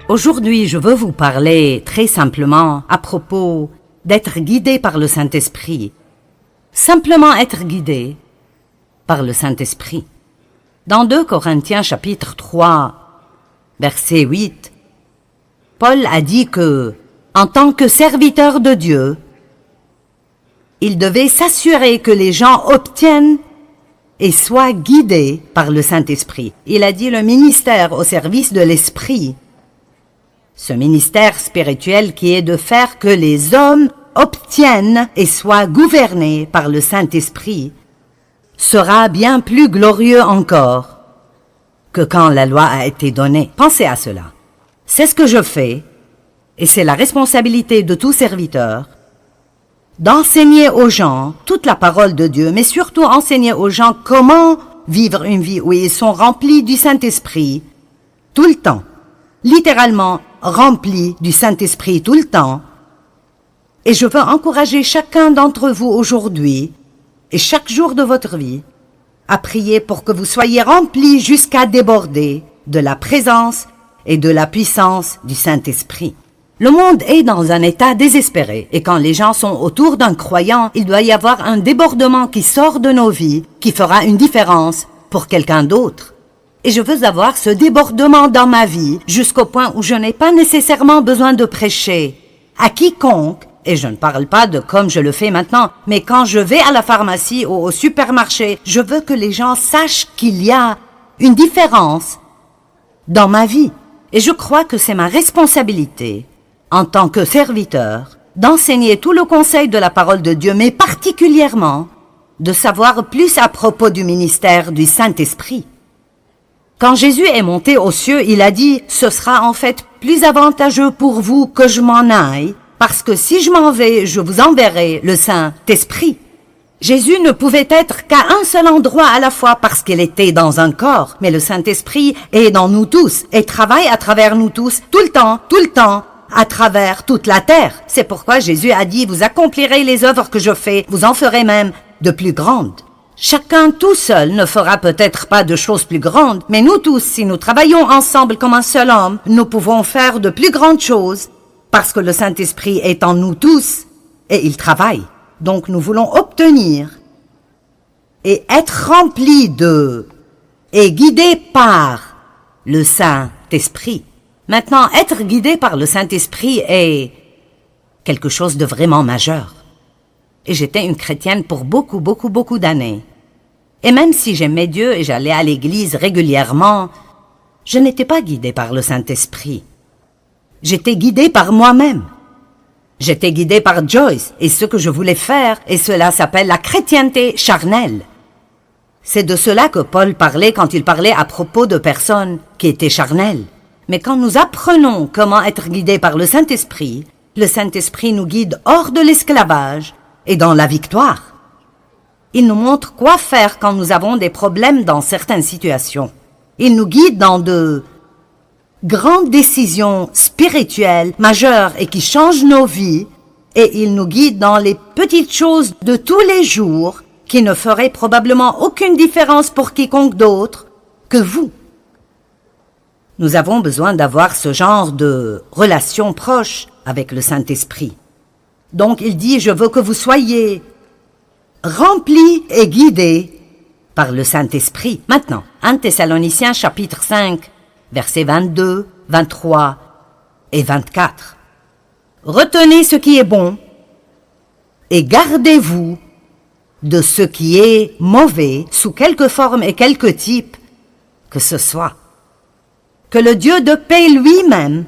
Aujourd'hui, je veux vous parler très simplement à propos d'être guidé par le Saint-Esprit. Simplement être guidé par le Saint-Esprit. Dans 2 Corinthiens chapitre 3, verset 8, Paul a dit que, en tant que serviteur de Dieu, il devait s'assurer que les gens obtiennent et soient guidés par le Saint-Esprit. Il a dit le ministère au service de l'Esprit. Ce ministère spirituel qui est de faire que les hommes obtiennent et soient gouvernés par le Saint-Esprit sera bien plus glorieux encore que quand la loi a été donnée. Pensez à cela. C'est ce que je fais, et c'est la responsabilité de tout serviteur, d'enseigner aux gens toute la parole de Dieu, mais surtout enseigner aux gens comment vivre une vie où ils sont remplis du Saint-Esprit tout le temps, littéralement remplis du Saint-Esprit tout le temps. Et je veux encourager chacun d'entre vous aujourd'hui et chaque jour de votre vie à prier pour que vous soyez remplis jusqu'à déborder de la présence et de la puissance du Saint-Esprit. Le monde est dans un état désespéré et quand les gens sont autour d'un croyant, il doit y avoir un débordement qui sort de nos vies, qui fera une différence pour quelqu'un d'autre. Et je veux avoir ce débordement dans ma vie jusqu'au point où je n'ai pas nécessairement besoin de prêcher à quiconque, et je ne parle pas de comme je le fais maintenant, mais quand je vais à la pharmacie ou au supermarché, je veux que les gens sachent qu'il y a une différence dans ma vie. Et je crois que c'est ma responsabilité, en tant que serviteur, d'enseigner tout le conseil de la parole de Dieu, mais particulièrement de savoir plus à propos du ministère du Saint-Esprit. Quand Jésus est monté aux cieux, il a dit « Ce sera en fait plus avantageux pour vous que je m'en aille, parce que si je m'en vais, je vous enverrai le Saint-Esprit. » Jésus ne pouvait être qu'à un seul endroit à la fois parce qu'il était dans un corps, mais le Saint-Esprit est dans nous tous et travaille à travers nous tous, tout le temps, à travers toute la terre. C'est pourquoi Jésus a dit « Vous accomplirez les œuvres que je fais, vous en ferez même de plus grandes. » Chacun tout seul ne fera peut-être pas de choses plus grandes, mais nous tous, si nous travaillons ensemble comme un seul homme, nous pouvons faire de plus grandes choses parce que le Saint-Esprit est en nous tous et il travaille. Donc nous voulons obtenir et être remplis de et guidés par le Saint-Esprit. Maintenant, être guidé par le Saint-Esprit est quelque chose de vraiment majeur. Et j'étais une chrétienne pour beaucoup d'années. Et même si j'aimais Dieu et j'allais à l'église régulièrement, je n'étais pas guidée par le Saint-Esprit. J'étais guidée par moi-même. J'étais guidée par Joyce et ce que je voulais faire, et cela s'appelle la chrétienté charnelle. C'est de cela que Paul parlait quand il parlait à propos de personnes qui étaient charnelles. Mais quand nous apprenons comment être guidés par le Saint-Esprit nous guide hors de l'esclavage et dans la victoire. Il nous montre quoi faire quand nous avons des problèmes dans certaines situations. Il nous guide dans de grandes décisions spirituelles majeures et qui changent nos vies, et il nous guide dans les petites choses de tous les jours qui ne feraient probablement aucune différence pour quiconque d'autre que vous. Nous avons besoin d'avoir ce genre de relation proche avec le Saint-Esprit. Donc il dit, je veux que vous soyez remplis et guidés par le Saint-Esprit. Maintenant, 1 Thessaloniciens chapitre 5, versets 22, 23 et 24. Retenez ce qui est bon et gardez-vous de ce qui est mauvais sous quelque forme et quelque type que ce soit. Que le Dieu de paix lui-même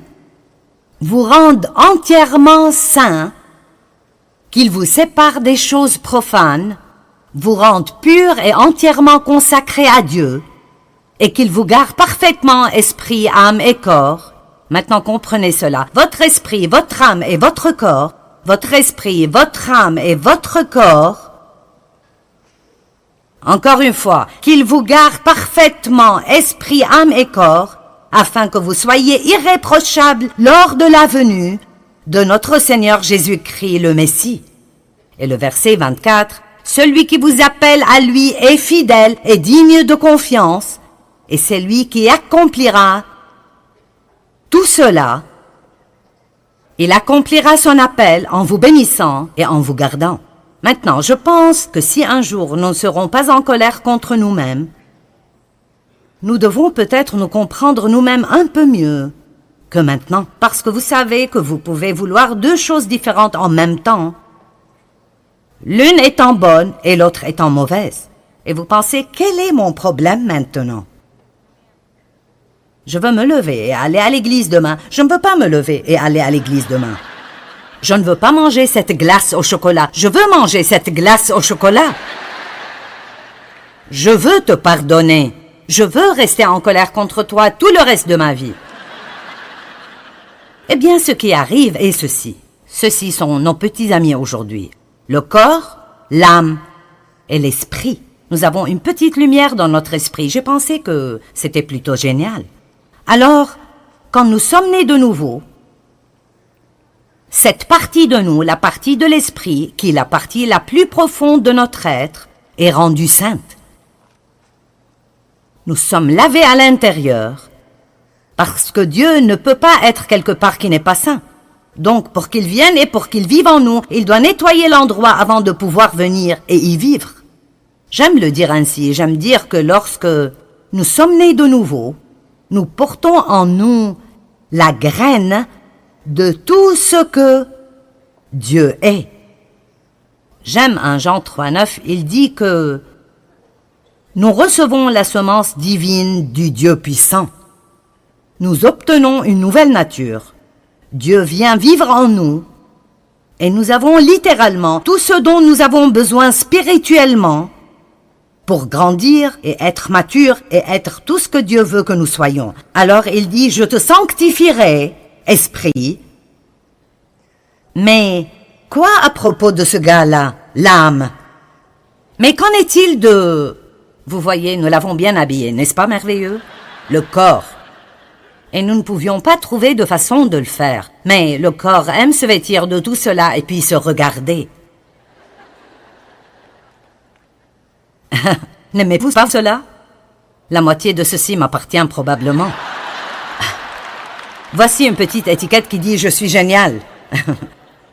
vous rende entièrement saints, qu'il vous sépare des choses profanes, vous rende purs et entièrement consacrés à Dieu, et qu'il vous garde parfaitement esprit, âme et corps. Maintenant comprenez cela. Votre esprit, votre âme et votre corps, votre esprit, votre âme et votre corps. Encore une fois, qu'il vous garde parfaitement esprit, âme et corps, afin que vous soyez irréprochables lors de la venue de notre Seigneur Jésus-Christ le Messie. Et le verset 24, celui qui vous appelle à lui est fidèle et digne de confiance, et c'est lui qui accomplira tout cela, il accomplira son appel en vous bénissant et en vous gardant. Maintenant, je pense que si un jour nous ne serons pas en colère contre nous-mêmes, nous devons peut-être nous comprendre nous-mêmes un peu mieux que maintenant, parce que vous savez que vous pouvez vouloir deux choses différentes en même temps, l'une étant bonne et l'autre étant mauvaise. Et vous pensez, quel est mon problème maintenant? Je veux me lever et aller à l'église demain. Je ne veux pas me lever et aller à l'église demain. Je ne veux pas manger cette glace au chocolat. Je veux manger cette glace au chocolat. Je veux te pardonner. Je veux rester en colère contre toi tout le reste de ma vie. Eh bien, ce qui arrive est ceci. Ceux-ci sont nos petits amis aujourd'hui. Le corps, l'âme et l'esprit. Nous avons une petite lumière dans notre esprit. J'ai pensé que c'était plutôt génial. Alors, quand nous sommes nés de nouveau, cette partie de nous, la partie de l'esprit, qui est la partie la plus profonde de notre être, est rendue sainte. Nous sommes lavés à l'intérieur, parce que Dieu ne peut pas être quelque part qui n'est pas saint. Donc, pour qu'il vienne et pour qu'il vive en nous, il doit nettoyer l'endroit avant de pouvoir venir et y vivre. J'aime le dire ainsi, j'aime dire que lorsque nous sommes nés de nouveau, nous portons en nous la graine de tout ce que Dieu est. J'aime 1 Jean 3,9, il dit que nous recevons la semence divine du Dieu puissant. Nous obtenons une nouvelle nature. Dieu vient vivre en nous et nous avons littéralement tout ce dont nous avons besoin spirituellement pour grandir et être mature et être tout ce que Dieu veut que nous soyons. Alors il dit, je te sanctifierai, esprit. Mais quoi à propos de ce gars-là, l'âme? Mais qu'en est-il de... Vous voyez, nous l'avons bien habillé, n'est-ce pas merveilleux? Le corps. Et nous ne pouvions pas trouver de façon de le faire. Mais le corps aime se vêtir de tout cela et puis se regarder. N'aimez-vous pas cela? La moitié de ceci m'appartient probablement. Voici une petite étiquette qui dit « Je suis génial ».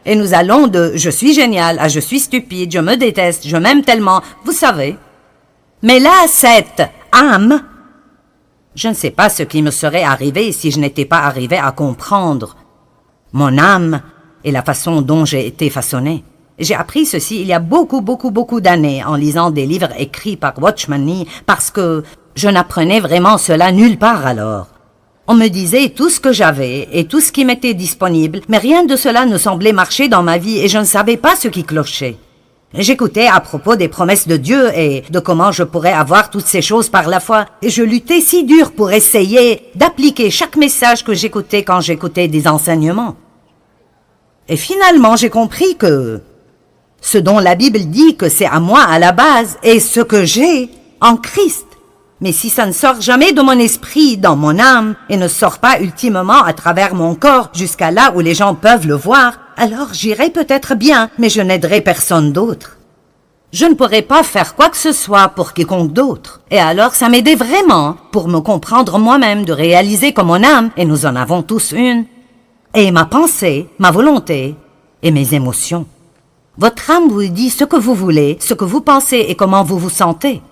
Et nous allons de « Je suis génial » à « Je suis stupide, je me déteste, je m'aime tellement », vous savez. Mais là, cette âme, je ne sais pas ce qui me serait arrivé si je n'étais pas arrivé à comprendre mon âme et la façon dont j'ai été façonné. J'ai appris ceci il y a beaucoup d'années en lisant des livres écrits par Watchman Nee parce que je n'apprenais vraiment cela nulle part alors. On me disait tout ce que j'avais et tout ce qui m'était disponible, mais rien de cela ne semblait marcher dans ma vie et je ne savais pas ce qui clochait. J'écoutais à propos des promesses de Dieu et de comment je pourrais avoir toutes ces choses par la foi et je luttais si dur pour essayer d'appliquer chaque message que j'écoutais quand j'écoutais des enseignements. Et finalement, j'ai compris que ce dont la Bible dit que c'est à moi à la base est ce que j'ai en Christ. Mais si ça ne sort jamais de mon esprit, dans mon âme, et ne sort pas ultimement à travers mon corps jusqu'à là où les gens peuvent le voir, alors j'irai peut-être bien, mais je n'aiderai personne d'autre. Je ne pourrai pas faire quoi que ce soit pour quiconque d'autre. Et alors ça m'aidait vraiment pour me comprendre moi-même, de réaliser que mon âme, et nous en avons tous une, et ma pensée, ma volonté et mes émotions. Votre âme vous dit ce que vous voulez, ce que vous pensez et comment vous vous sentez.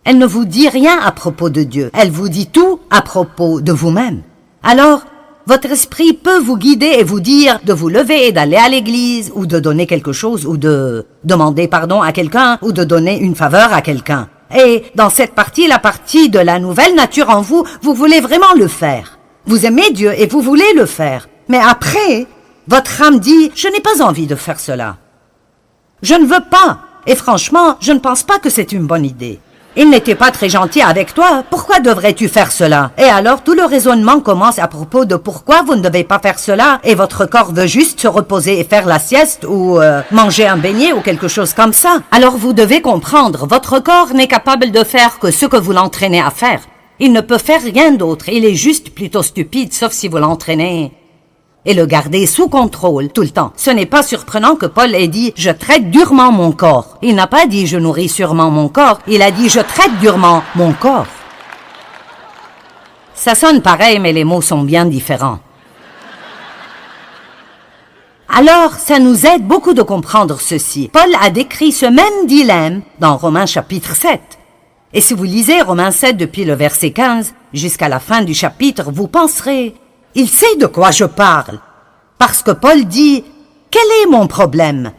Elle ne vous dit rien à propos de Dieu, elle vous dit tout à propos de vous-même. Alors, votre esprit peut vous guider et vous dire de vous lever et d'aller à l'église, ou de donner quelque chose, ou de demander pardon à quelqu'un, ou de donner une faveur à quelqu'un. Et dans cette partie, la partie de la nouvelle nature en vous, vous voulez vraiment le faire. Vous aimez Dieu et vous voulez le faire. Mais après, votre âme dit « Je n'ai pas envie de faire cela. Je ne veux pas. Et franchement, je ne pense pas que c'est une bonne idée. Il n'était pas très gentil avec toi, pourquoi devrais-tu faire cela? Et alors tout le raisonnement commence à propos de pourquoi vous ne devez pas faire cela, et votre corps veut juste se reposer et faire la sieste, ou manger un beignet, ou quelque chose comme ça. Alors vous devez comprendre, votre corps n'est capable de faire que ce que vous l'entraînez à faire. Il ne peut faire rien d'autre, il est juste plutôt stupide, sauf si vous l'entraînez et le gardez sous contrôle tout le temps. Ce n'est pas surprenant que Paul ait dit « Je traite durement mon corps ». Il n'a pas dit « Je nourris sûrement mon corps », il a dit « Je traite durement mon corps ». Ça sonne pareil, mais les mots sont bien différents. Alors, ça nous aide beaucoup de comprendre ceci. Paul a décrit ce même dilemme dans Romains chapitre 7. Et si vous lisez Romains 7 depuis le verset 15 jusqu'à la fin du chapitre, vous penserez, il sait de quoi je parle. Parce que Paul dit, quel est mon problème?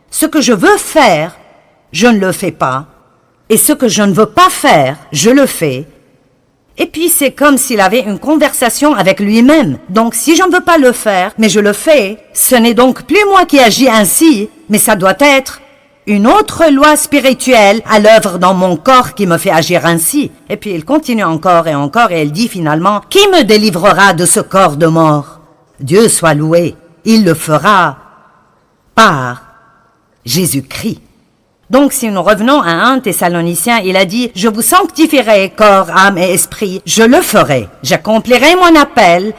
Ce que je veux faire, je ne le fais pas. Et ce que je ne veux pas faire, je le fais. Et puis c'est comme s'il avait une conversation avec lui-même. Donc si je ne veux pas le faire, mais je le fais, ce n'est donc plus moi qui agis ainsi, mais ça doit être une autre loi spirituelle à l'œuvre dans mon corps qui me fait agir ainsi. Et puis il continue encore et il dit finalement, qui me délivrera de ce corps de mort? Dieu soit loué, il le fera par Jésus-Christ. Donc, si nous revenons à 1 Thessaloniciens, il a dit, « Je vous sanctifierai, corps, âme et esprit. Je le ferai. J'accomplirai mon appel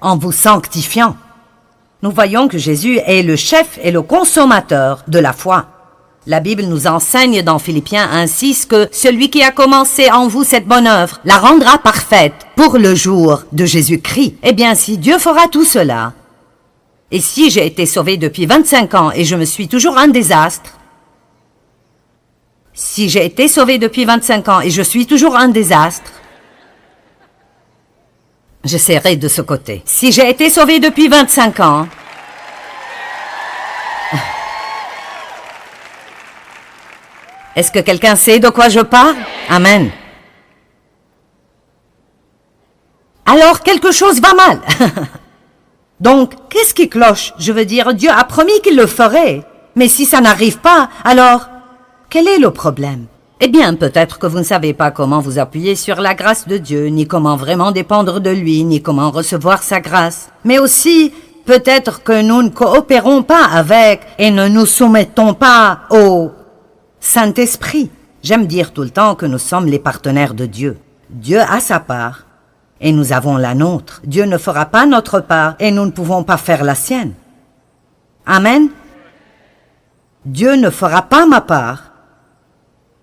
en vous sanctifiant. » Nous voyons que Jésus est le chef et le consommateur de la foi. La Bible nous enseigne dans Philippiens 1:6 que celui qui a commencé en vous cette bonne œuvre la rendra parfaite pour le jour de Jésus-Christ. Eh bien, si Dieu fera tout cela, et si j'ai été sauvé depuis 25 ans et je me suis toujours un désastre, si j'ai été sauvé depuis 25 ans et je suis toujours un désastre, j'essaierai de ce côté. Si j'ai été sauvé depuis 25 ans, est-ce que quelqu'un sait de quoi je parle? Amen. Alors quelque chose va mal. Donc, qu'est-ce qui cloche? Je veux dire, Dieu a promis qu'il le ferait. Mais si ça n'arrive pas, alors, quel est le problème? Eh bien, peut-être que vous ne savez pas comment vous appuyer sur la grâce de Dieu, ni comment vraiment dépendre de lui, ni comment recevoir sa grâce. Mais aussi, peut-être que nous ne coopérons pas avec et ne nous soumettons pas au Saint-Esprit. J'aime dire tout le temps que nous sommes les partenaires de Dieu. Dieu a sa part et nous avons la nôtre. Dieu ne fera pas notre part et nous ne pouvons pas faire la sienne. Amen. Dieu ne fera pas ma part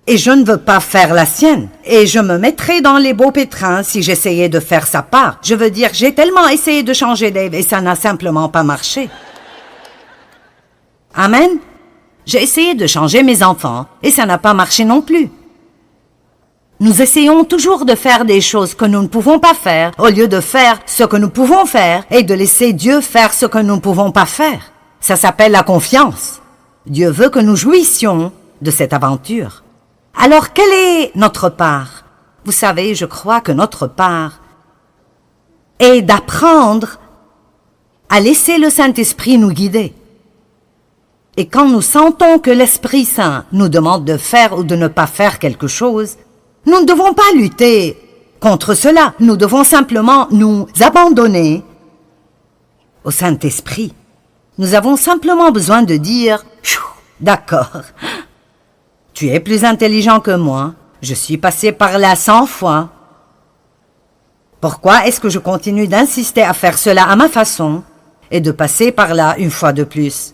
et je ne veux pas faire la sienne. Et je me mettrais dans les beaux pétrins si j'essayais de faire sa part. Je veux dire, j'ai tellement essayé de changer Dave et ça n'a simplement pas marché. Amen. J'ai essayé de changer mes enfants et ça n'a pas marché non plus. Nous essayons toujours de faire des choses que nous ne pouvons pas faire au lieu de faire ce que nous pouvons faire et de laisser Dieu faire ce que nous ne pouvons pas faire. Ça s'appelle la confiance. Dieu veut que nous jouissions de cette aventure. Alors, quelle est notre part? Vous savez, je crois que notre part est d'apprendre à laisser le Saint-Esprit nous guider. Et quand nous sentons que l'Esprit Saint nous demande de faire ou de ne pas faire quelque chose, nous ne devons pas lutter contre cela. Nous devons simplement nous abandonner au Saint-Esprit. Nous avons simplement besoin de dire « D'accord, tu es plus intelligent que moi, je suis passé par là 100 fois. Pourquoi est-ce que je continue d'insister à faire cela à ma façon et de passer par là une fois de plus ?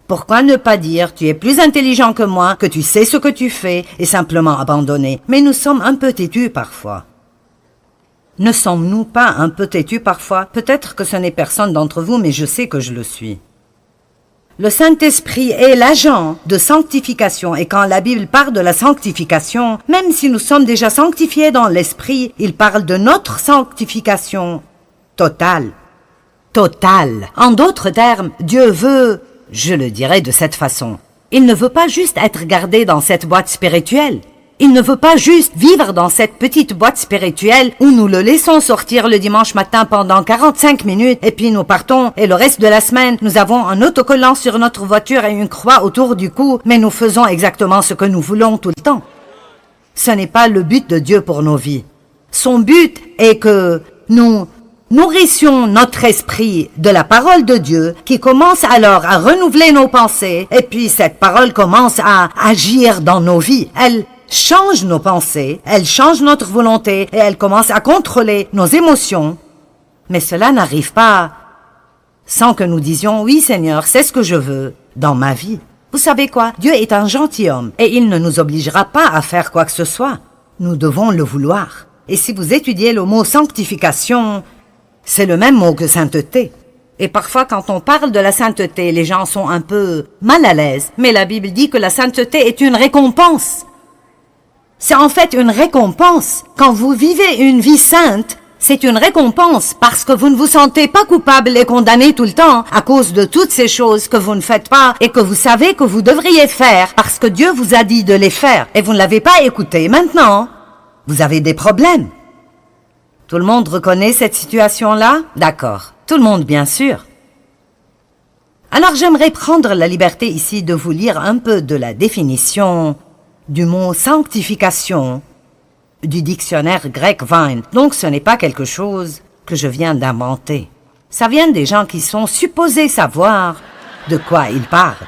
Pourquoi ne pas dire « Tu es plus intelligent que moi, que tu sais ce que tu fais » et simplement abandonner? Mais nous sommes un peu têtus parfois. Ne sommes-nous pas un peu têtus parfois? Peut-être que ce n'est personne d'entre vous, mais je sais que je le suis. Le Saint-Esprit est l'agent de sanctification et quand la Bible parle de la sanctification, même si nous sommes déjà sanctifiés dans l'Esprit, il parle de notre sanctification totale. Totale. En d'autres termes, Dieu veut, je le dirais de cette façon, il ne veut pas juste être gardé dans cette boîte spirituelle. Il ne veut pas juste vivre dans cette petite boîte spirituelle où nous le laissons sortir le dimanche matin pendant 45 minutes et puis nous partons et le reste de la semaine, nous avons un autocollant sur notre voiture et une croix autour du cou, mais nous faisons exactement ce que nous voulons tout le temps. Ce n'est pas le but de Dieu pour nos vies. Son but est que nous nourrissions notre esprit de la parole de Dieu qui commence alors à renouveler nos pensées et puis cette parole commence à agir dans nos vies. Elle change nos pensées, elle change notre volonté et elle commence à contrôler nos émotions. Mais cela n'arrive pas sans que nous disions « Oui Seigneur, c'est ce que je veux dans ma vie ». Vous savez quoi? Dieu est un gentilhomme et il ne nous obligera pas à faire quoi que ce soit. Nous devons le vouloir. Et si vous étudiez le mot sanctification, c'est le même mot que sainteté. Et parfois, quand on parle de la sainteté, les gens sont un peu mal à l'aise. Mais la Bible dit que la sainteté est une récompense. C'est en fait une récompense. Quand vous vivez une vie sainte, c'est une récompense parce que vous ne vous sentez pas coupable et condamné tout le temps à cause de toutes ces choses que vous ne faites pas et que vous savez que vous devriez faire parce que Dieu vous a dit de les faire et vous ne l'avez pas écouté. Maintenant, vous avez des problèmes. Tout le monde reconnaît cette situation-là? D'accord. Tout le monde, bien sûr. Alors j'aimerais prendre la liberté ici de vous lire un peu de la définition du mot sanctification du dictionnaire grec Vine. Donc ce n'est pas quelque chose que je viens d'inventer. Ça vient des gens qui sont supposés savoir de quoi ils parlent.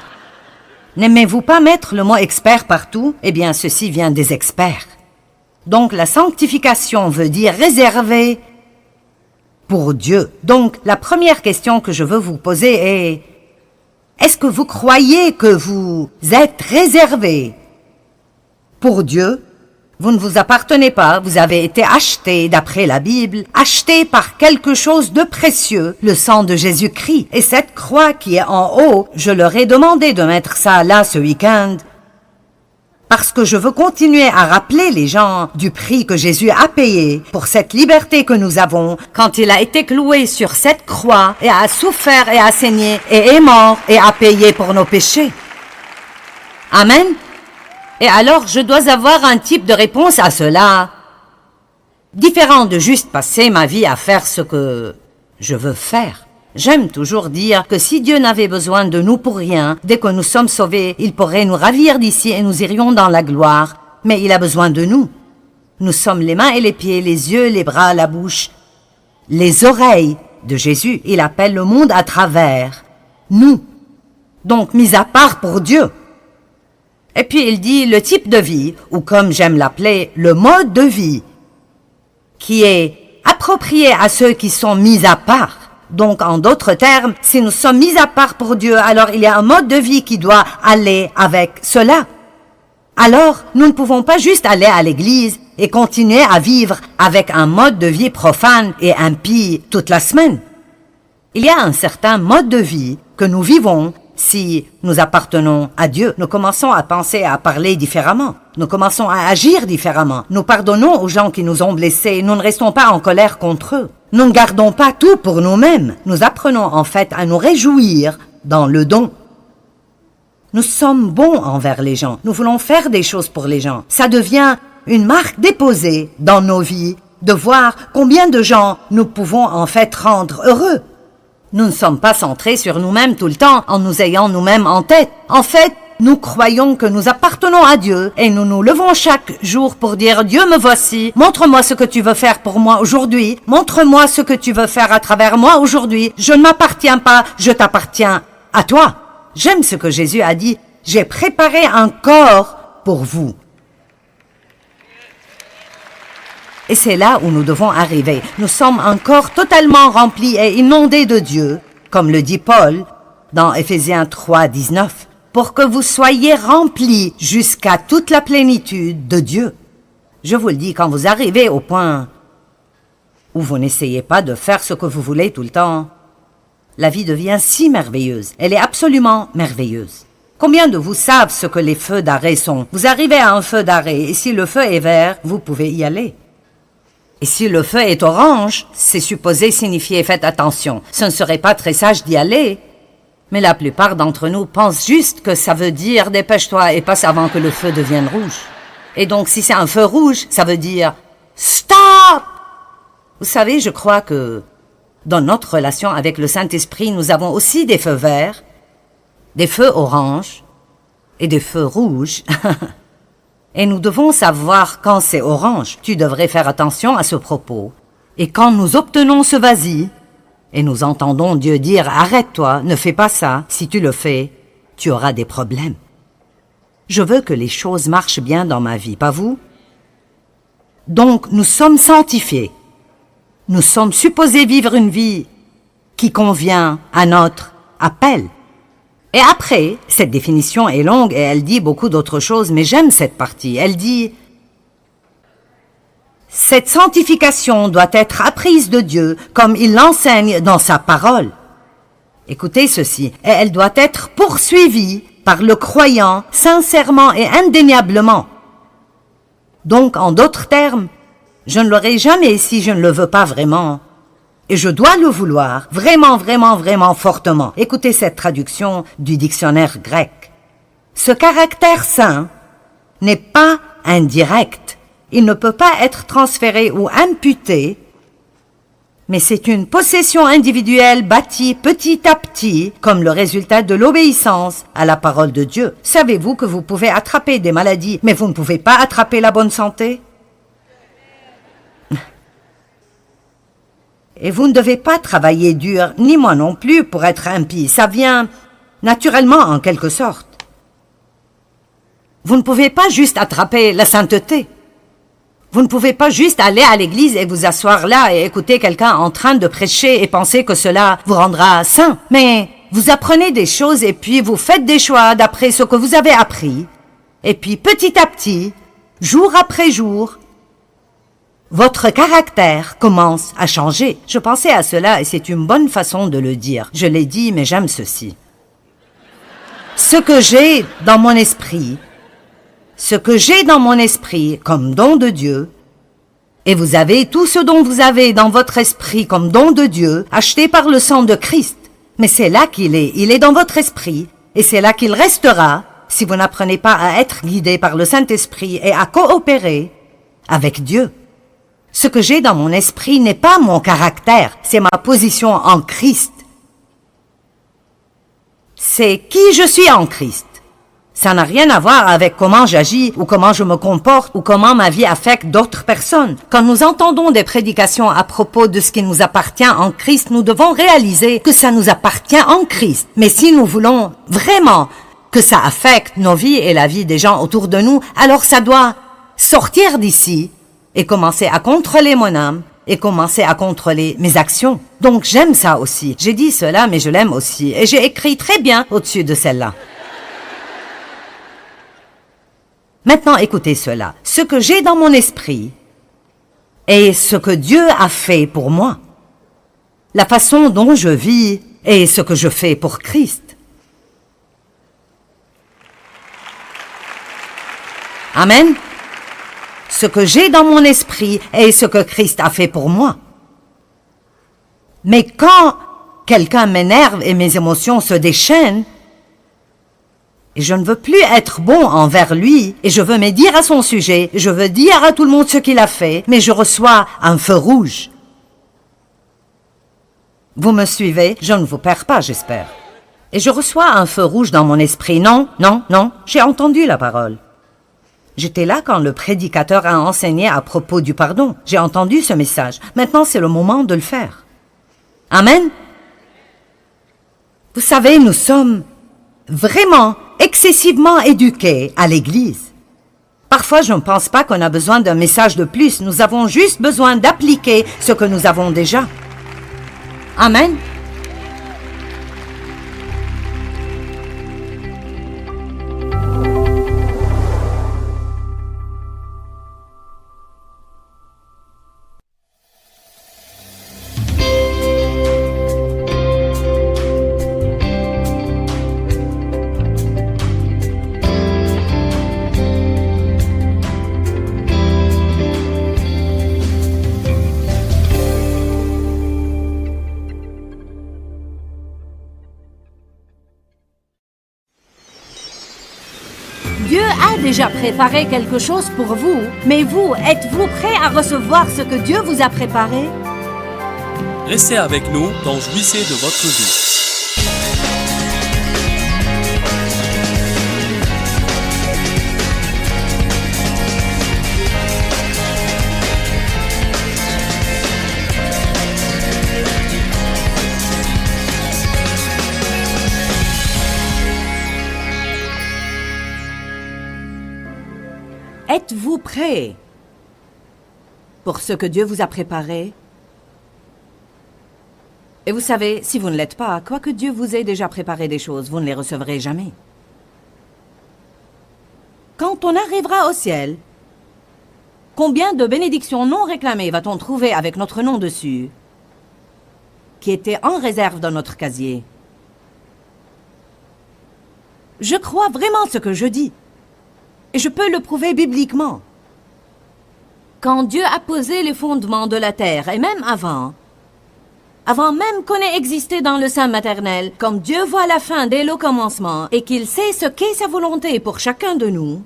N'aimez-vous pas mettre le mot expert partout? Eh bien, ceci vient des experts. Donc la sanctification veut dire réservé pour Dieu. Donc la première question que je veux vous poser est: est-ce que vous croyez que vous êtes réservé pour Dieu? Vous ne vous appartenez pas, vous avez été acheté, d'après la Bible, acheté par quelque chose de précieux, le sang de Jésus-Christ. Et cette croix qui est en haut, je leur ai demandé de mettre ça là ce week-end, parce que je veux continuer à rappeler les gens du prix que Jésus a payé pour cette liberté que nous avons quand il a été cloué sur cette croix et a souffert et a saigné et est mort et a payé pour nos péchés. Amen. Et alors, je dois avoir un type de réponse à cela, différent de juste passer ma vie à faire ce que je veux faire. J'aime toujours dire que si Dieu n'avait besoin de nous pour rien, dès que nous sommes sauvés, il pourrait nous ravir d'ici et nous irions dans la gloire. Mais il a besoin de nous. Nous sommes les mains et les pieds, les yeux, les bras, la bouche, les oreilles de Jésus. Il appelle le monde à travers nous. Donc, mis à part pour Dieu. Et puis il dit le type de vie, ou comme j'aime l'appeler, le mode de vie, qui est approprié à ceux qui sont mis à part. Donc, en d'autres termes, si nous sommes mis à part pour Dieu, alors il y a un mode de vie qui doit aller avec cela. Alors, nous ne pouvons pas juste aller à l'église et continuer à vivre avec un mode de vie profane et impie toute la semaine. Il y a un certain mode de vie que nous vivons si nous appartenons à Dieu. Nous commençons à penser et à parler différemment. Nous commençons à agir différemment. Nous pardonnons aux gens qui nous ont blessés. Nous ne restons pas en colère contre eux. Nous ne gardons pas tout pour nous-mêmes. Nous apprenons en fait à nous réjouir dans le don. Nous sommes bons envers les gens. Nous voulons faire des choses pour les gens. Ça devient une marque déposée dans nos vies de voir combien de gens nous pouvons en fait rendre heureux. Nous ne sommes pas centrés sur nous-mêmes tout le temps en nous ayant nous-mêmes en tête. En fait, nous croyons que nous appartenons à Dieu et nous nous levons chaque jour pour dire « Dieu, me voici, montre-moi ce que tu veux faire pour moi aujourd'hui, montre-moi ce que tu veux faire à travers moi aujourd'hui, je ne m'appartiens pas, je t'appartiens à toi. » J'aime ce que Jésus a dit « J'ai préparé un corps pour vous. » Et c'est là où nous devons arriver. Nous sommes un corps totalement rempli et inondé de Dieu, comme le dit Paul dans Éphésiens 3, 19, pour que vous soyez remplis jusqu'à toute la plénitude de Dieu. Je vous le dis, quand vous arrivez au point où vous n'essayez pas de faire ce que vous voulez tout le temps, la vie devient si merveilleuse. Elle est absolument merveilleuse. Combien de vous savent ce que les feux d'arrêt sont? Vous arrivez à un feu d'arrêt et si le feu est vert, vous pouvez y aller. Et si le feu est orange, c'est supposé signifier « faites attention ». Ce ne serait pas très sage d'y aller. Mais la plupart d'entre nous pensent juste que ça veut dire « dépêche-toi et passe avant que le feu devienne rouge ». Et donc si c'est un feu rouge, ça veut dire « stop ». Vous savez, je crois que dans notre relation avec le Saint-Esprit, nous avons aussi des feux verts, des feux oranges et des feux rouges. Et nous devons savoir quand c'est orange. Tu devrais faire attention à ce propos. Et quand nous obtenons ce vas-y, et nous entendons Dieu dire « Arrête-toi, ne fais pas ça. Si tu le fais, tu auras des problèmes. » Je veux que les choses marchent bien dans ma vie, pas vous? Donc, nous sommes sanctifiés. Nous sommes supposés vivre une vie qui convient à notre appel. Et après, cette définition est longue et elle dit beaucoup d'autres choses, mais j'aime cette partie. Elle dit « Cette sanctification doit être apprise de Dieu comme il l'enseigne dans sa parole. » Écoutez ceci, et elle doit être poursuivie par le croyant sincèrement et indéniablement. Donc, en d'autres termes, je ne l'aurai jamais si je ne le veux pas vraiment. Et je dois le vouloir, vraiment, vraiment, vraiment fortement. Écoutez cette traduction du dictionnaire grec. Ce caractère saint n'est pas indirect. Il ne peut pas être transféré ou imputé, mais c'est une possession individuelle bâtie petit à petit comme le résultat de l'obéissance à la parole de Dieu. Savez-vous que vous pouvez attraper des maladies, mais vous ne pouvez pas attraper la bonne santé? Et vous ne devez pas travailler dur, ni moi non plus, pour être impie. Ça vient naturellement en quelque sorte. Vous ne pouvez pas juste attraper la sainteté. Vous ne pouvez pas juste aller à l'église et vous asseoir là et écouter quelqu'un en train de prêcher et penser que cela vous rendra saint. Mais vous apprenez des choses et puis vous faites des choix d'après ce que vous avez appris. Et puis petit à petit, jour après jour, votre caractère commence à changer. Je pensais à cela et c'est une bonne façon de le dire. Je l'ai dit, mais j'aime ceci. Ce que j'ai dans mon esprit comme don de Dieu, et vous avez tout ce dont vous avez dans votre esprit comme don de Dieu, acheté par le sang de Christ. Mais c'est là qu'il est, il est dans votre esprit, et c'est là qu'il restera si vous n'apprenez pas à être guidé par le Saint-Esprit et à coopérer avec Dieu. Ce que j'ai dans mon esprit n'est pas mon caractère, c'est ma position en Christ. C'est qui je suis en Christ. Ça n'a rien à voir avec comment j'agis ou comment je me comporte ou comment ma vie affecte d'autres personnes. Quand nous entendons des prédications à propos de ce qui nous appartient en Christ, nous devons réaliser que ça nous appartient en Christ. Mais si nous voulons vraiment que ça affecte nos vies et la vie des gens autour de nous, alors ça doit sortir d'ici et commencer à contrôler mon âme et commencer à contrôler mes actions. Donc j'aime ça aussi. J'ai dit cela, mais je l'aime aussi. Et j'ai écrit très bien au-dessus de celle-là. Maintenant, écoutez cela. Ce que j'ai dans mon esprit est ce que Dieu a fait pour moi. La façon dont je vis est ce que je fais pour Christ. Amen. Ce que j'ai dans mon esprit est ce que Christ a fait pour moi. Mais quand quelqu'un m'énerve et mes émotions se déchaînent, et je ne veux plus être bon envers lui, et je veux me dire à son sujet, je veux dire à tout le monde ce qu'il a fait, mais je reçois un feu rouge. Vous me suivez? Je ne vous perds pas, j'espère. Et je reçois un feu rouge dans mon esprit. Non, non, non, j'ai entendu la parole. J'étais là quand le prédicateur a enseigné à propos du pardon. J'ai entendu ce message. Maintenant, c'est le moment de le faire. Amen. Vous savez, nous sommes vraiment excessivement éduqués à l'Église. Parfois, je ne pense pas qu'on a besoin d'un message de plus. Nous avons juste besoin d'appliquer ce que nous avons déjà. Amen. Dieu a déjà préparé quelque chose pour vous, mais vous, êtes-vous prêt à recevoir ce que Dieu vous a préparé? Restez avec nous dans Jouissez de votre vie. Êtes-vous prêt pour ce que Dieu vous a préparé? Et vous savez, si vous ne l'êtes pas, quoique Dieu vous ait déjà préparé des choses, vous ne les recevrez jamais. Quand on arrivera au ciel, combien de bénédictions non réclamées va-t-on trouver avec notre nom dessus, qui étaient en réserve dans notre casier? Je crois vraiment ce que je dis. Et je peux le prouver bibliquement. Quand Dieu a posé les fondements de la terre, et même avant même qu'on ait existé dans le sein maternel, comme Dieu voit la fin dès le commencement, et qu'il sait ce qu'est sa volonté pour chacun de nous,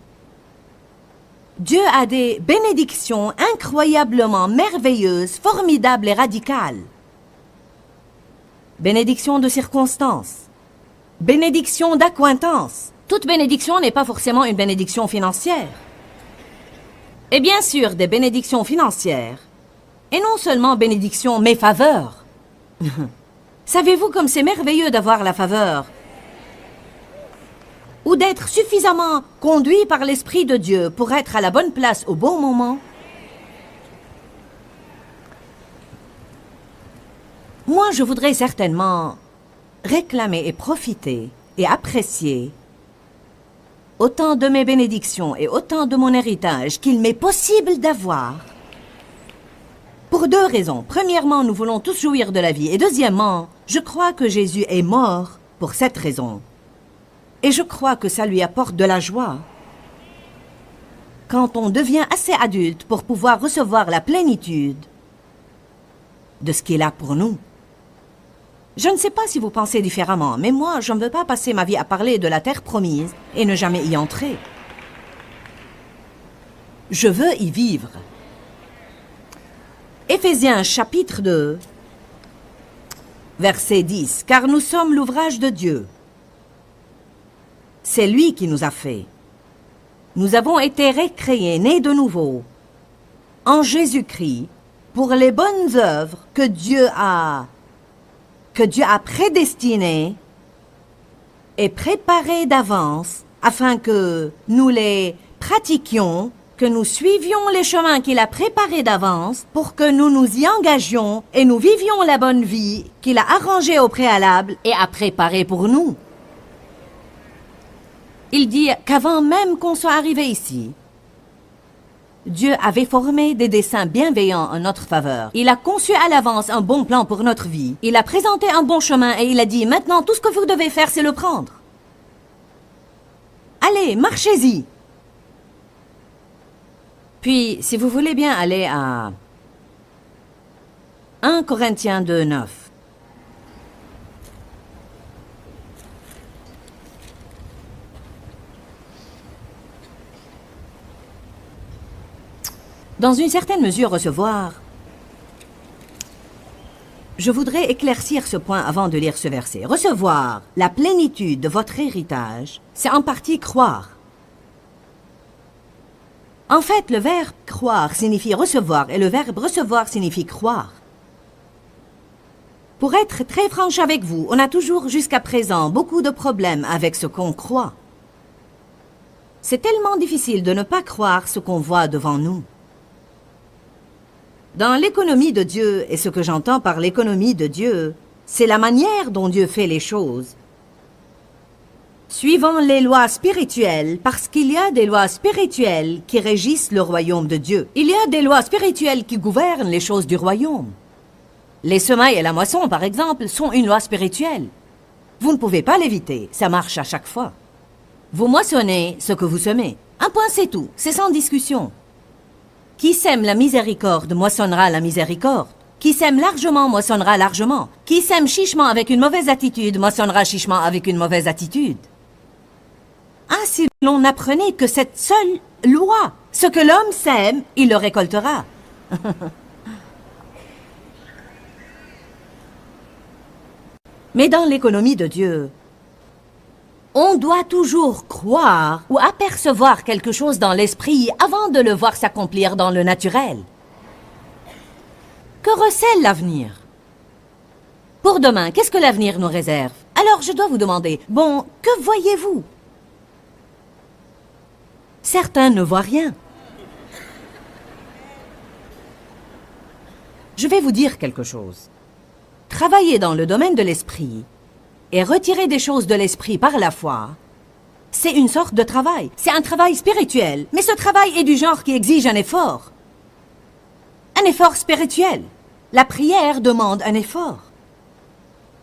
Dieu a des bénédictions incroyablement merveilleuses, formidables et radicales. Bénédiction de circonstance. Bénédiction d'accointance. Toute bénédiction n'est pas forcément une bénédiction financière. Et bien sûr, des bénédictions financières. Et non seulement bénédictions, mais faveurs. Savez-vous comme c'est merveilleux d'avoir la faveur? Ou d'être suffisamment conduit par l'Esprit de Dieu pour être à la bonne place au bon moment? Moi, je voudrais certainement réclamer et profiter et apprécier autant de mes bénédictions et autant de mon héritage qu'il m'est possible d'avoir. Pour deux raisons. Premièrement, nous voulons tous jouir de la vie. Et deuxièmement, je crois que Jésus est mort pour cette raison. Et je crois que ça lui apporte de la joie. Quand on devient assez adulte pour pouvoir recevoir la plénitude de ce qu'il a pour nous. Je ne sais pas si vous pensez différemment, mais moi, je ne veux pas passer ma vie à parler de la terre promise et ne jamais y entrer. Je veux y vivre. Éphésiens chapitre 2, verset 10. « Car nous sommes l'ouvrage de Dieu. C'est lui qui nous a fait. Nous avons été récréés, nés de nouveau, en Jésus-Christ, pour les bonnes œuvres que Dieu a prédestinées et préparées d'avance afin que nous les pratiquions, que nous suivions les chemins qu'il a préparés d'avance pour que nous nous y engagions et nous vivions la bonne vie qu'il a arrangée au préalable et a préparée pour nous. » Il dit qu'avant même qu'on soit arrivé ici, Dieu avait formé des desseins bienveillants en notre faveur. Il a conçu à l'avance un bon plan pour notre vie. Il a présenté un bon chemin et il a dit, maintenant, tout ce que vous devez faire, c'est le prendre. Allez, marchez-y. Puis, si vous voulez bien aller à 1 Corinthiens 2, 9. Dans une certaine mesure, recevoir. Je voudrais éclaircir ce point avant de lire ce verset. Recevoir la plénitude de votre héritage, c'est en partie croire. En fait, le verbe croire signifie recevoir et le verbe recevoir signifie croire. Pour être très franche avec vous, on a toujours jusqu'à présent beaucoup de problèmes avec ce qu'on croit. C'est tellement difficile de ne pas croire ce qu'on voit devant nous. Dans l'économie de Dieu, et ce que j'entends par l'économie de Dieu, c'est la manière dont Dieu fait les choses. Suivant les lois spirituelles, parce qu'il y a des lois spirituelles qui régissent le royaume de Dieu. Il y a des lois spirituelles qui gouvernent les choses du royaume. Les semailles et la moisson, par exemple, sont une loi spirituelle. Vous ne pouvez pas l'éviter, ça marche à chaque fois. Vous moissonnez ce que vous semez. Un point, c'est tout, c'est sans discussion. Qui sème la miséricorde moissonnera la miséricorde. Qui sème largement moissonnera largement. Qui sème chichement avec une mauvaise attitude moissonnera chichement avec une mauvaise attitude. Ah, si l'on apprenait que cette seule loi, ce que l'homme sème, il le récoltera. Mais dans l'économie de Dieu, on doit toujours croire ou apercevoir quelque chose dans l'esprit avant de le voir s'accomplir dans le naturel. Que recèle l'avenir? Pour demain, qu'est-ce que l'avenir nous réserve? Alors je dois vous demander, bon, que voyez-vous? Certains ne voient rien. Je vais vous dire quelque chose. Travailler dans le domaine de l'esprit et retirer des choses de l'esprit par la foi, c'est une sorte de travail. C'est un travail spirituel, mais ce travail est du genre qui exige un effort. Un effort spirituel. La prière demande un effort.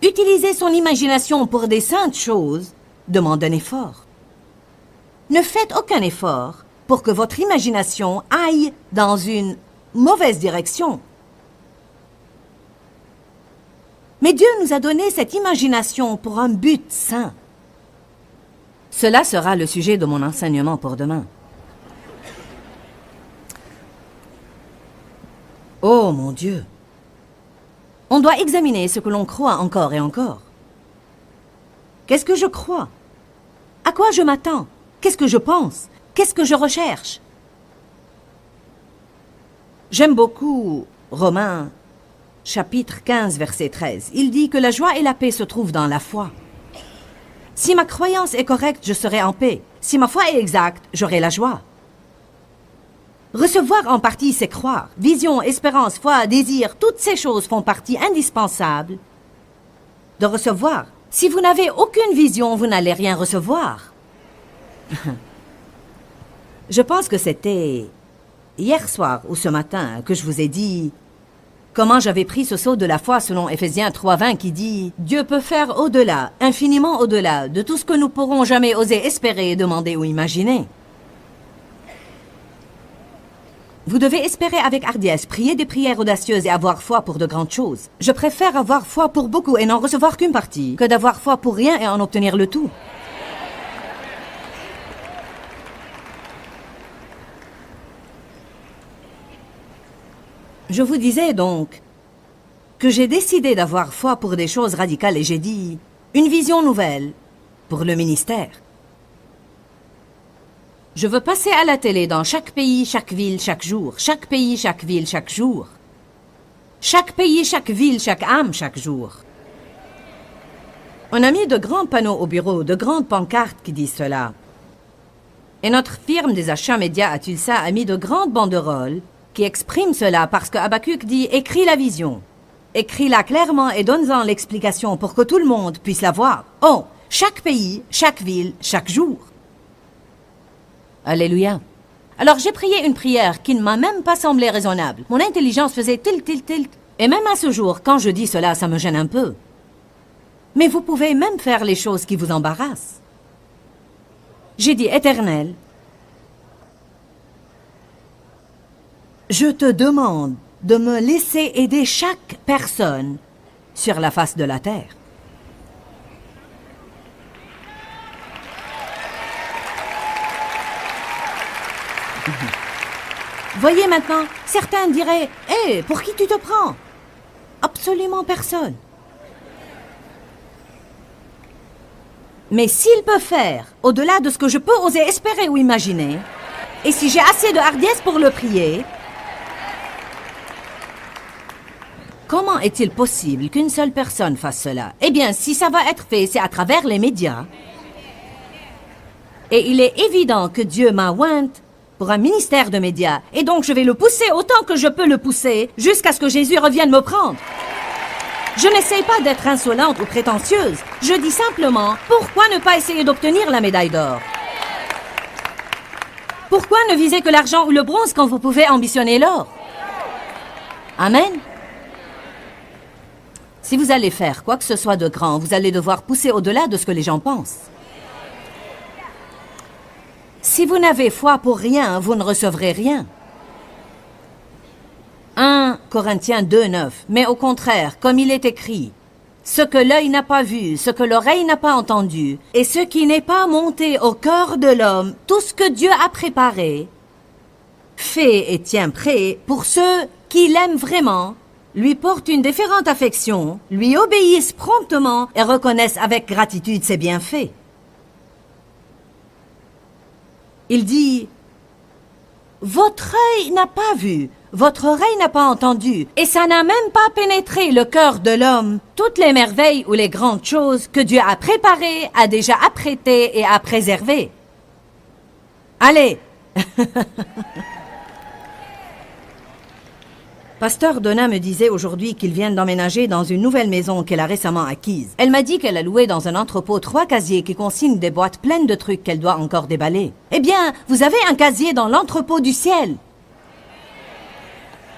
Utiliser son imagination pour des saintes choses demande un effort. Ne faites aucun effort pour que votre imagination aille dans une mauvaise direction. Mais Dieu nous a donné cette imagination pour un but saint. Cela sera le sujet de mon enseignement pour demain. Oh mon Dieu! On doit examiner ce que l'on croit encore et encore. Qu'est-ce que je crois? À quoi je m'attends? Qu'est-ce que je pense? Qu'est-ce que je recherche? J'aime beaucoup Romains, chapitre 15, verset 13. Il dit que la joie et la paix se trouvent dans la foi. Si ma croyance est correcte, je serai en paix. Si ma foi est exacte, j'aurai la joie. Recevoir en partie, c'est croire. Vision, espérance, foi, désir, toutes ces choses font partie indispensable de recevoir. Si vous n'avez aucune vision, vous n'allez rien recevoir. Je pense que c'était hier soir ou ce matin que je vous ai dit comment j'avais pris ce saut de la foi selon Éphésiens 3:20 qui dit « Dieu peut faire au-delà, infiniment au-delà, de tout ce que nous pourrons jamais oser espérer, demander ou imaginer. » Vous devez espérer avec hardiesse, prier des prières audacieuses et avoir foi pour de grandes choses. Je préfère avoir foi pour beaucoup et n'en recevoir qu'une partie, que d'avoir foi pour rien et en obtenir le tout. Je vous disais donc que j'ai décidé d'avoir foi pour des choses radicales et j'ai dit une vision nouvelle pour le ministère. Je veux passer à la télé dans chaque pays, chaque ville, chaque jour. Chaque pays, chaque ville, chaque jour. Chaque pays, chaque ville, chaque âme, chaque jour. On a mis de grands panneaux au bureau, de grandes pancartes qui disent cela. Et notre firme des achats médias à Tulsa a mis de grandes banderoles qui expriment cela parce que Habakkuk dit « Écris la vision ». Écris-la clairement et donne-en l'explication pour que tout le monde puisse la voir. Oh, chaque pays, chaque ville, chaque jour. Alléluia. Alors j'ai prié une prière qui ne m'a même pas semblé raisonnable. Mon intelligence faisait tilt, tilt, tilt. Et même à ce jour, quand je dis cela, ça me gêne un peu. Mais vous pouvez même faire les choses qui vous embarrassent. J'ai dit, Éternel, je te demande de me laisser aider chaque personne sur la face de la terre. Voyez maintenant, certains diraient « Hé, pour qui tu te prends ?» Absolument personne. Mais s'il peut faire au-delà de ce que je peux oser espérer ou imaginer, et si j'ai assez de hardiesse pour le prier, comment est-il possible qu'une seule personne fasse cela? Eh bien, si ça va être fait, c'est à travers les médias. Et il est évident que Dieu m'a ointe pour un ministère de médias. Et donc, je vais le pousser autant que je peux le pousser jusqu'à ce que Jésus revienne me prendre. Je n'essaye pas d'être insolente ou prétentieuse. Je dis simplement, pourquoi ne pas essayer d'obtenir la médaille d'or? Pourquoi ne viser que l'argent ou le bronze quand vous pouvez ambitionner l'or? Amen. Si vous allez faire quoi que ce soit de grand, vous allez devoir pousser au-delà de ce que les gens pensent. Si vous n'avez foi pour rien, vous ne recevrez rien. 1 Corinthiens 2:9. Mais au contraire, comme il est écrit, ce que l'œil n'a pas vu, ce que l'oreille n'a pas entendu, et ce qui n'est pas monté au cœur de l'homme, tout ce que Dieu a préparé, fait et tient prêt pour ceux qui l'aiment vraiment, lui portent une déférente affection, lui obéissent promptement et reconnaissent avec gratitude ses bienfaits. Il dit, votre œil n'a pas vu, votre oreille n'a pas entendu, et ça n'a même pas pénétré le cœur de l'homme, toutes les merveilles ou les grandes choses que Dieu a préparées, a déjà apprêtées et a préservées. Allez! Pasteur Donna me disait aujourd'hui qu'il vient d'emménager dans une nouvelle maison qu'elle a récemment acquise. Elle m'a dit qu'elle a loué dans un entrepôt 3 casiers qui consignent des boîtes pleines de trucs qu'elle doit encore déballer. Eh bien, vous avez un casier dans l'entrepôt du ciel.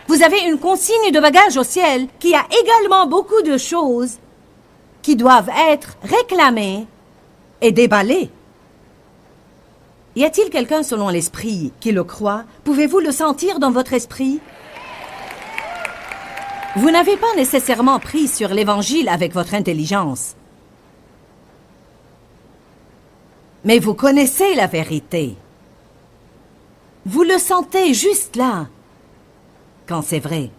Vous avez une consigne de bagages au ciel qui a également beaucoup de choses qui doivent être réclamées est déballé. Y a-t-il quelqu'un selon l'esprit qui le croit? Pouvez-vous le sentir dans votre esprit? Vous n'avez pas nécessairement pris sur l'Évangile avec votre intelligence. Mais vous connaissez la vérité. Vous le sentez juste là, quand c'est vrai.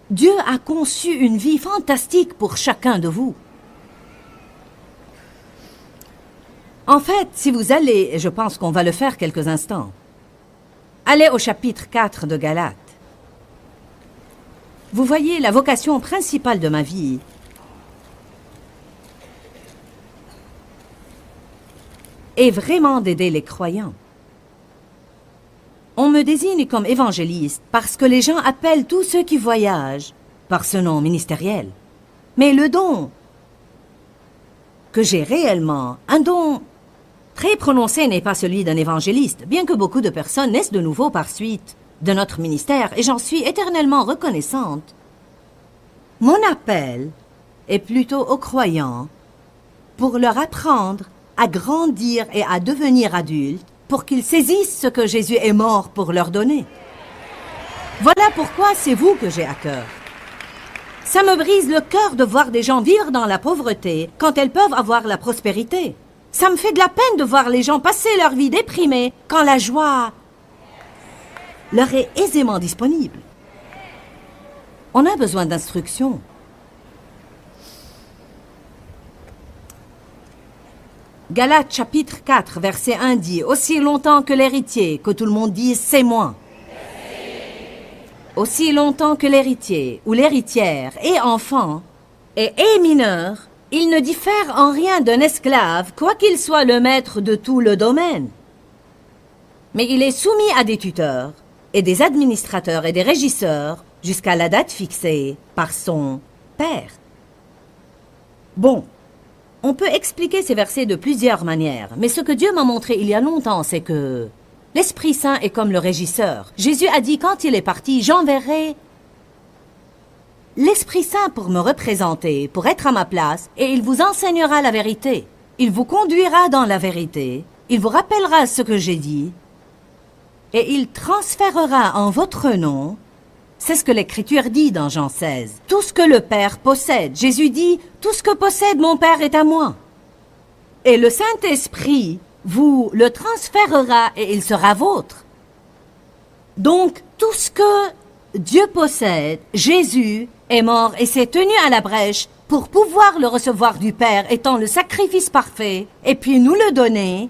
Dieu a conçu une vie fantastique pour chacun de vous. En fait, si vous allez, et je pense qu'on va le faire quelques instants, allez au chapitre 4 de Galates. Vous voyez, la vocation principale de ma vie est vraiment d'aider les croyants. On me désigne comme évangéliste parce que les gens appellent tous ceux qui voyagent par ce nom ministériel. Mais le don que j'ai réellement, un don très prononcé n'est pas celui d'un évangéliste, bien que beaucoup de personnes naissent de nouveau par suite de notre ministère, et j'en suis éternellement reconnaissante. Mon appel est plutôt aux croyants pour leur apprendre à grandir et à devenir adultes, pour qu'ils saisissent ce que Jésus est mort pour leur donner. Voilà pourquoi c'est vous que j'ai à cœur. Ça me brise le cœur de voir des gens vivre dans la pauvreté quand elles peuvent avoir la prospérité. Ça me fait de la peine de voir les gens passer leur vie déprimés quand la joie leur est aisément disponible. On a besoin d'instruction. Galates chapitre 4, verset 1 dit « Aussi longtemps que l'héritier, que tout le monde dise « c'est moi ». Aussi longtemps que l'héritier ou l'héritière est enfant et est mineur, il ne diffère en rien d'un esclave, quoiqu'il soit le maître de tout le domaine. Mais il est soumis à des tuteurs et des administrateurs et des régisseurs jusqu'à la date fixée par son père. Bon. On peut expliquer ces versets de plusieurs manières, mais ce que Dieu m'a montré il y a longtemps, c'est que l'Esprit Saint est comme le régisseur. Jésus a dit quand il est parti, j'enverrai l'Esprit Saint pour me représenter, pour être à ma place, et il vous enseignera la vérité. Il vous conduira dans la vérité, il vous rappellera ce que j'ai dit, et il transférera en votre nom. C'est ce que l'Écriture dit dans Jean 16. Tout ce que le Père possède. Jésus dit, tout ce que possède mon Père est à moi. Et le Saint-Esprit vous le transférera et il sera vôtre. Donc, tout ce que Dieu possède, Jésus est mort et s'est tenu à la brèche pour pouvoir le recevoir du Père étant le sacrifice parfait et puis nous le donner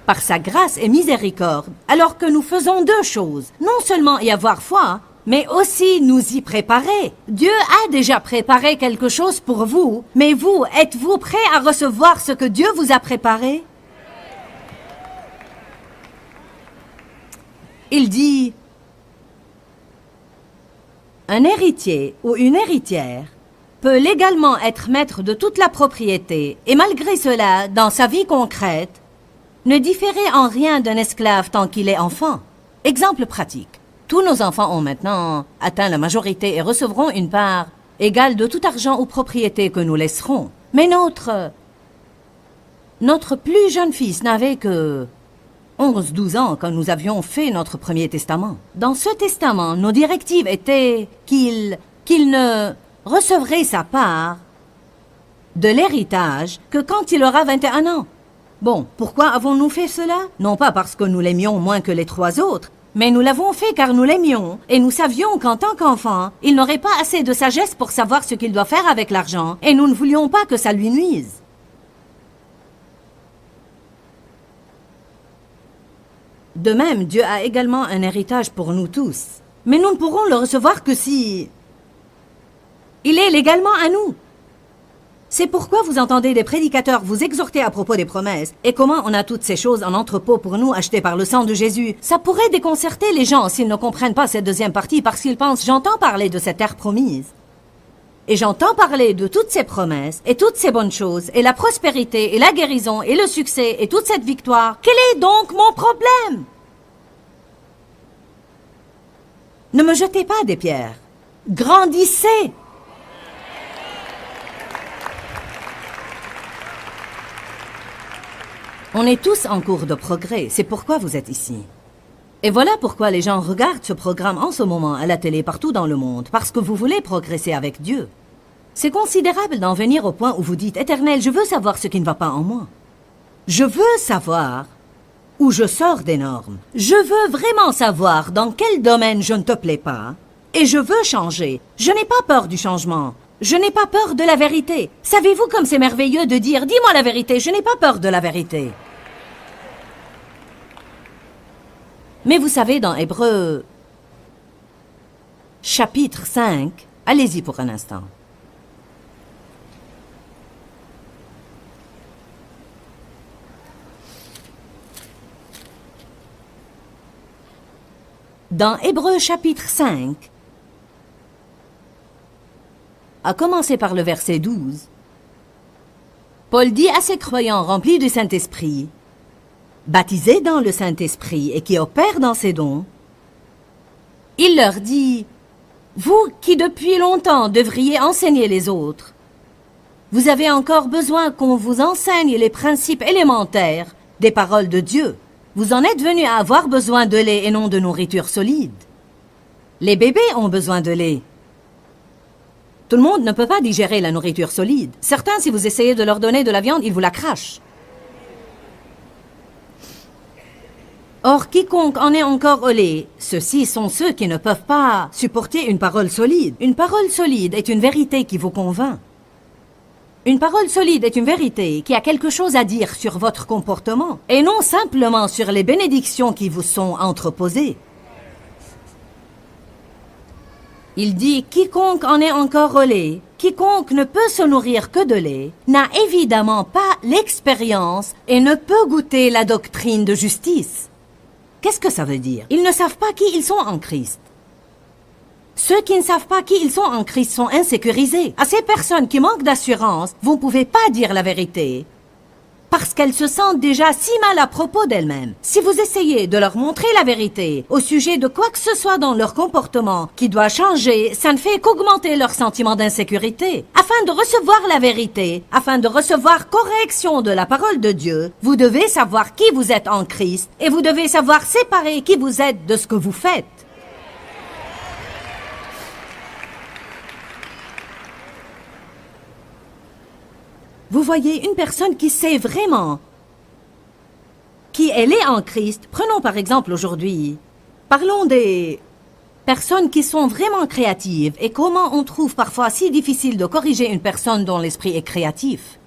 par sa grâce et miséricorde, alors que nous faisons deux choses. Non seulement y avoir foi, mais aussi nous y préparer. Dieu a déjà préparé quelque chose pour vous, mais vous, êtes-vous prêt à recevoir ce que Dieu vous a préparé? Il dit, un héritier ou une héritière peut légalement être maître de toute la propriété, et malgré cela, dans sa vie concrète, ne différer en rien d'un esclave tant qu'il est enfant. Exemple pratique. Tous nos enfants ont maintenant atteint la majorité et recevront une part égale de tout argent ou propriété que nous laisserons. Mais notre plus jeune fils n'avait que 11-12 ans quand nous avions fait notre premier testament. Dans ce testament, nos directives étaient qu'il ne recevrait sa part de l'héritage que quand il aura 21 ans. Bon, pourquoi avons-nous fait cela? Non pas parce que nous l'aimions moins que les trois autres, mais nous l'avons fait car nous l'aimions, et nous savions qu'en tant qu'enfant, il n'aurait pas assez de sagesse pour savoir ce qu'il doit faire avec l'argent, et nous ne voulions pas que ça lui nuise. De même, Dieu a également un héritage pour nous tous, mais nous ne pourrons le recevoir que si il est légalement à nous. C'est pourquoi vous entendez des prédicateurs vous exhorter à propos des promesses et comment on a toutes ces choses en entrepôt pour nous achetées par le sang de Jésus. Ça pourrait déconcerter les gens s'ils ne comprennent pas cette deuxième partie parce qu'ils pensent « j'entends parler de cette terre promise ». Et j'entends parler de toutes ces promesses et toutes ces bonnes choses et la prospérité et la guérison et le succès et toute cette victoire. Quel est donc mon problème? Ne me jetez pas des pierres. Grandissez. On est tous en cours de progrès, c'est pourquoi vous êtes ici. Et voilà pourquoi les gens regardent ce programme en ce moment à la télé partout dans le monde, parce que vous voulez progresser avec Dieu. C'est considérable d'en venir au point où vous dites « Éternel, je veux savoir ce qui ne va pas en moi. Je veux savoir où je sors des normes. Je veux vraiment savoir dans quel domaine je ne te plais pas. Et je veux changer. Je n'ai pas peur du changement. Je n'ai pas peur de la vérité. Savez-vous comme c'est merveilleux de dire « Dis-moi la vérité, je n'ai pas peur de la vérité. » Mais vous savez, dans Hébreux, chapitre 5, allez-y pour un instant. Dans Hébreux chapitre 5, à commencer par le verset 12, Paul dit à ses croyants remplis du Saint-Esprit, baptisés dans le Saint-Esprit et qui opèrent dans ses dons, il leur dit, « Vous qui depuis longtemps devriez enseigner les autres, vous avez encore besoin qu'on vous enseigne les principes élémentaires des paroles de Dieu. Vous en êtes venus à avoir besoin de lait et non de nourriture solide. Les bébés ont besoin de lait. Tout le monde ne peut pas digérer la nourriture solide. Certains, si vous essayez de leur donner de la viande, ils vous la crachent. Or, quiconque en est encore au lait, ceux-ci sont ceux qui ne peuvent pas supporter une parole solide. Une parole solide est une vérité qui vous convainc. Une parole solide est une vérité qui a quelque chose à dire sur votre comportement, et non simplement sur les bénédictions qui vous sont entreposées. Il dit « Quiconque en est encore au lait, quiconque ne peut se nourrir que de lait, n'a évidemment pas l'expérience et ne peut goûter la doctrine de justice. » Qu'est-ce que ça veut dire? Ils ne savent pas qui ils sont en Christ. Ceux qui ne savent pas qui ils sont en Christ sont insécurisés. À ces personnes qui manquent d'assurance, vous ne pouvez pas dire la vérité, parce qu'elles se sentent déjà si mal à propos d'elles-mêmes. Si vous essayez de leur montrer la vérité au sujet de quoi que ce soit dans leur comportement qui doit changer, ça ne fait qu'augmenter leur sentiment d'insécurité. Afin de recevoir la vérité, afin de recevoir correction de la parole de Dieu, vous devez savoir qui vous êtes en Christ et vous devez savoir séparer qui vous êtes de ce que vous faites. Vous voyez, une personne qui sait vraiment qui elle est en Christ, prenons par exemple aujourd'hui, parlons des personnes qui sont vraiment créatives et comment on trouve parfois si difficile de corriger une personne dont l'esprit est créatif.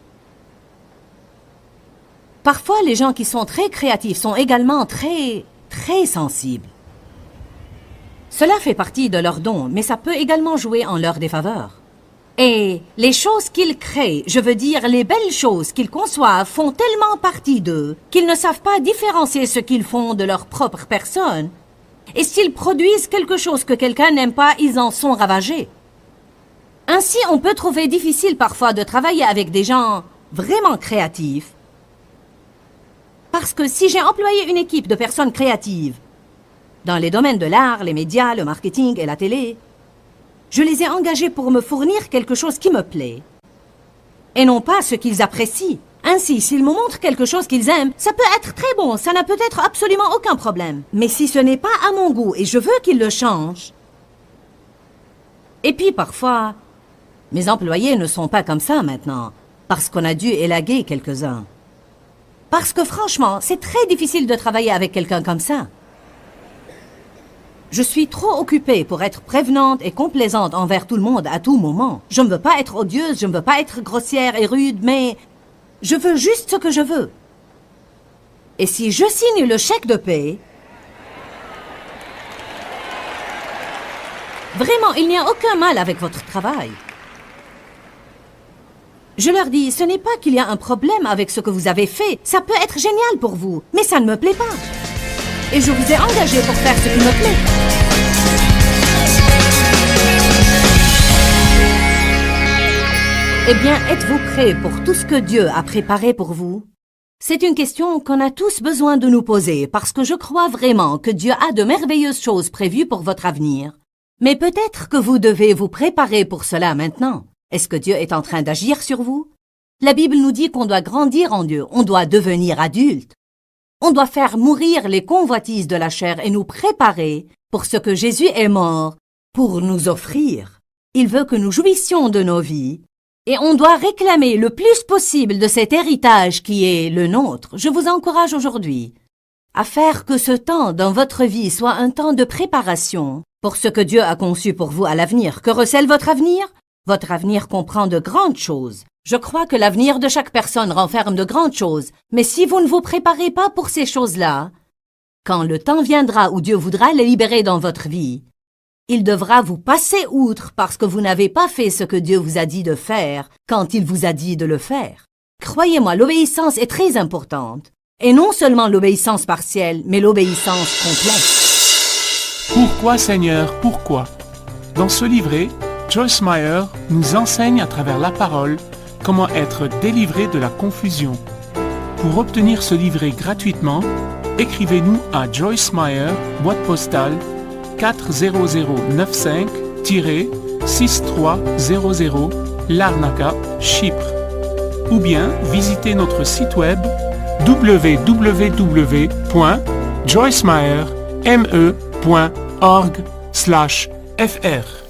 Parfois, les gens qui sont très créatifs sont également très sensibles. Cela fait partie de leur don, mais ça peut également jouer en leur défaveur. Et les choses qu'ils créent, je veux dire les belles choses qu'ils conçoivent, font tellement partie d'eux qu'ils ne savent pas différencier ce qu'ils font de leur propre personne. Et s'ils produisent quelque chose que quelqu'un n'aime pas, ils en sont ravagés. Ainsi, on peut trouver difficile parfois de travailler avec des gens vraiment créatifs. Parce que si j'ai employé une équipe de personnes créatives dans les domaines de l'art, les médias, le marketing et la télé, je les ai engagés pour me fournir quelque chose qui me plaît, et non pas ce qu'ils apprécient. Ainsi, s'ils me montrent quelque chose qu'ils aiment, ça peut être très bon, ça n'a peut-être absolument aucun problème. Mais si ce n'est pas à mon goût et je veux qu'ils le changent... Et puis parfois, mes employés ne sont pas comme ça maintenant, parce qu'on a dû élaguer quelques-uns. Parce que franchement, c'est très difficile de travailler avec quelqu'un comme ça. Je suis trop occupée pour être prévenante et complaisante envers tout le monde à tout moment. Je ne veux pas être odieuse, je ne veux pas être grossière et rude, mais je veux juste ce que je veux. Et si je signe le chèque de paie, vraiment, il n'y a aucun mal avec votre travail. Je leur dis, ce n'est pas qu'il y a un problème avec ce que vous avez fait. Ça peut être génial pour vous, mais ça ne me plaît pas. Et je vous ai engagé pour faire ce qui me plaît. Eh bien, êtes-vous prêts pour tout ce que Dieu a préparé pour vous? C'est une question qu'on a tous besoin de nous poser, parce que je crois vraiment que Dieu a de merveilleuses choses prévues pour votre avenir. Mais peut-être que vous devez vous préparer pour cela maintenant. Est-ce que Dieu est en train d'agir sur vous? La Bible nous dit qu'on doit grandir en Dieu, on doit devenir adulte. On doit faire mourir les convoitises de la chair et nous préparer pour ce que Jésus est mort pour nous offrir. Il veut que nous jouissions de nos vies et on doit réclamer le plus possible de cet héritage qui est le nôtre. Je vous encourage aujourd'hui à faire que ce temps dans votre vie soit un temps de préparation pour ce que Dieu a conçu pour vous à l'avenir. Que recèle votre avenir? Votre avenir comprend de grandes choses. Je crois que l'avenir de chaque personne renferme de grandes choses, mais si vous ne vous préparez pas pour ces choses-là, quand le temps viendra où Dieu voudra les libérer dans votre vie, il devra vous passer outre parce que vous n'avez pas fait ce que Dieu vous a dit de faire quand il vous a dit de le faire. Croyez-moi, l'obéissance est très importante. Et non seulement l'obéissance partielle, mais l'obéissance complète. Pourquoi, Seigneur, pourquoi? Dans ce livret, Joyce Meyer nous enseigne à travers la parole comment être délivré de la confusion. Pour obtenir ce livret gratuitement, écrivez-nous à Joyce Meyer, boîte postale 40095-6300 Larnaca, Chypre. Ou bien visitez notre site web www.joycemeyer.org/fr.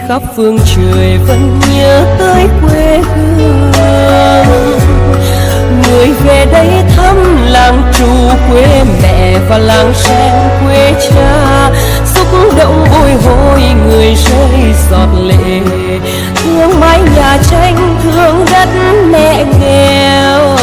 khắp phương trời vẫn nhớ tới quê hương. Người về đây thăm làng trù quê mẹ và làng sen quê cha, xúc động bồi hồi người rơi giọt lệ, thương mái nhà tranh thương đất mẹ nghèo.